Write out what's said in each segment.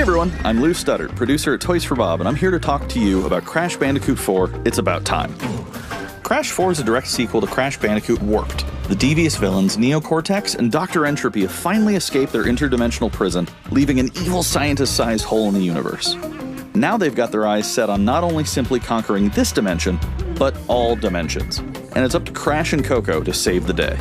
everyone, I'm Lou Studdard, producer at Toys for Bob, and I'm here to talk to you about Crash Bandicoot 4, It's About Time. Crash 4 is a direct sequel to Crash Bandicoot Warped. The devious villains, Neo Cortex and Dr. Entropy, have finally escaped their interdimensional prison, leaving an evil scientist-sized hole in the universe. Now they've got their eyes set on not only simply conquering this dimension, but all dimensions. And it's up to Crash and Coco to save the day.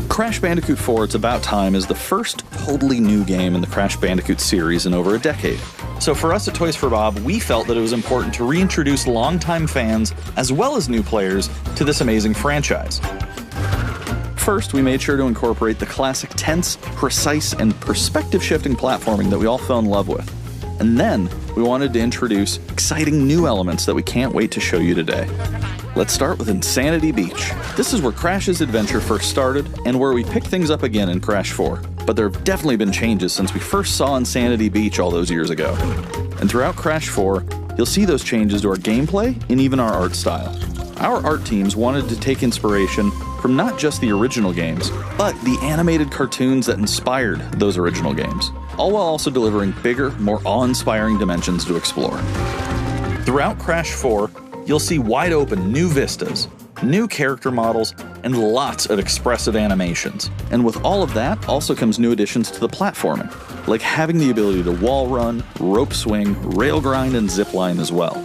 Crash Bandicoot 4 It's About Time is the first totally new game in the Crash Bandicoot series in over a decade. So for us at Toys for Bob, we felt that it was important to reintroduce longtime fans, as well as new players, to this amazing franchise. First, we made sure to incorporate the classic tense, precise, and perspective-shifting platforming that we all fell in love with. And then, we wanted to introduce exciting new elements that we can't wait to show you today. Let's start with Insanity Beach. This is where Crash's adventure first started, and where we pick things up again in Crash 4. But there have definitely been changes since we first saw Insanity Beach all those years ago. And throughout Crash 4, you'll see those changes to our gameplay and even our art style. Our art teams wanted to take inspiration from not just the original games, but the animated cartoons that inspired those original games, all while also delivering bigger, more awe-inspiring dimensions to explore. Throughout Crash 4, you'll see wide-open new vistas, new character models, and lots of expressive animations. And with all of that also comes new additions to the platforming, like having the ability to wall run, rope swing, rail grind, and zipline as well.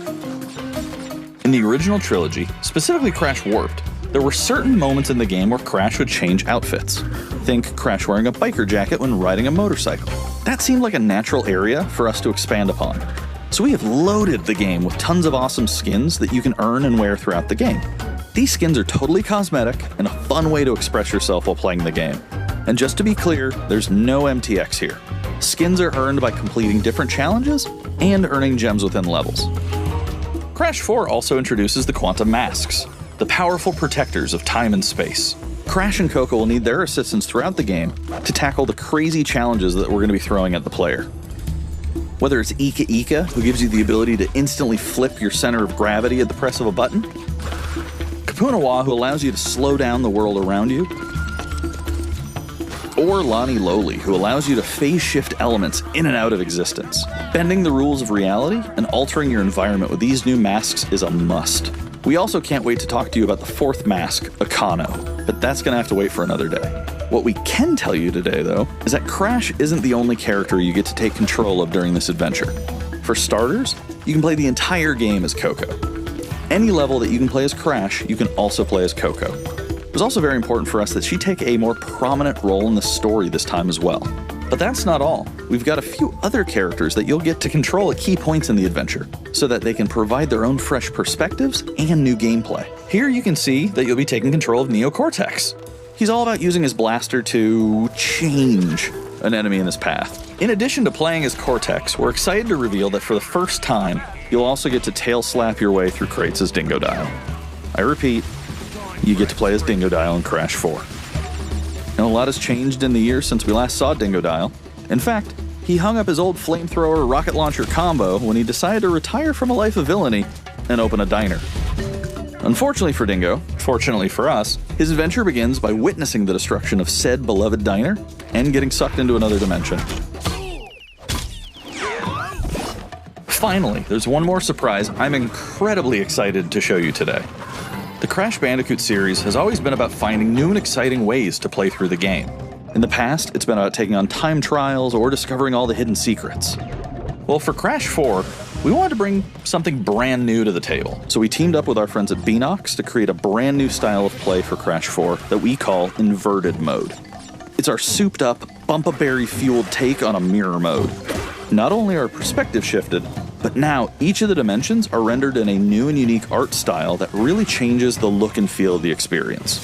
In the original trilogy, specifically Crash Warped, there were certain moments in the game where Crash would change outfits. Think Crash wearing a biker jacket when riding a motorcycle. That seemed like a natural area for us to expand upon. So we have loaded the game with tons of awesome skins that you can earn and wear throughout the game. These skins are totally cosmetic and a fun way to express yourself while playing the game. And just to be clear, there's no MTX here. Skins are earned by completing different challenges and earning gems within levels. Crash 4 also introduces the Quantum Masks, the powerful protectors of time and space. Crash and Coco will need their assistance throughout the game to tackle the crazy challenges that we're going to be throwing at the player. Whether it's Ika Ika, who gives you the ability to instantly flip your center of gravity at the press of a button, Kapunawa, who allows you to slow down the world around you, or Lani Loli, who allows you to phase shift elements in and out of existence. Bending the rules of reality and altering your environment with these new masks is a must. We also can't wait to talk to you about the fourth mask, Akano, but that's gonna have to wait for another day. What we can tell you today, though, is that Crash isn't the only character you get to take control of during this adventure. For starters, you can play the entire game as Coco. Any level that you can play as Crash, you can also play as Coco. It was also very important for us that she take a more prominent role in the story this time as well. But that's not all. We've got a few other characters that you'll get to control at key points in the adventure, so that they can provide their own fresh perspectives and new gameplay. Here you can see that you'll be taking control of Neo Cortex. He's all about using his blaster to change an enemy in his path. In addition to playing as Cortex, we're excited to reveal that for the first time, you'll also get to tail slap your way through crates as Dingodile. I repeat, you get to play as Dingodile in Crash 4. And a lot has changed in the years since we last saw Dingodile. In fact, he hung up his old flamethrower rocket launcher combo when he decided to retire from a life of villainy and open a diner. Unfortunately for Dingo, fortunately for us, his adventure begins by witnessing the destruction of said beloved diner and getting sucked into another dimension. Finally, there's one more surprise I'm incredibly excited to show you today. The Crash Bandicoot series has always been about finding new and exciting ways to play through the game. In the past, it's been about taking on time trials or discovering all the hidden secrets. Well, for Crash 4, we wanted to bring something brand new to the table, so we teamed up with our friends at Beanox to create a brand new style of play for Crash 4 that we call Inverted Mode. It's our souped-up, bumpa-berry-fueled take on a mirror mode. Not only are perspective shifted, but now each of the dimensions are rendered in a new and unique art style that really changes the look and feel of the experience.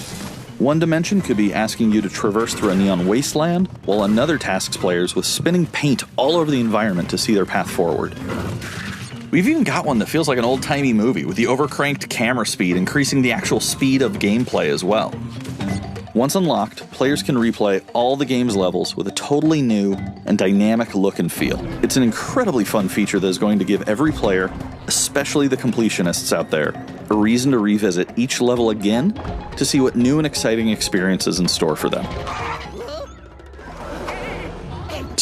One dimension could be asking you to traverse through a neon wasteland, while another tasks players with spinning paint all over the environment to see their path forward. We've even got one that feels like an old-timey movie, with the overcranked camera speed increasing the actual speed of gameplay as well. Once unlocked, players can replay all the game's levels with a totally new and dynamic look and feel. It's an incredibly fun feature that is going to give every player, especially the completionists out there, a reason to revisit each level again to see what new and exciting experiences in store for them.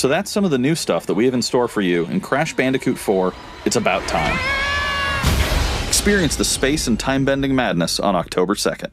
So that's some of the new stuff that we have in store for you in Crash Bandicoot 4, It's About Time. Experience the space and time-bending madness on October 2nd.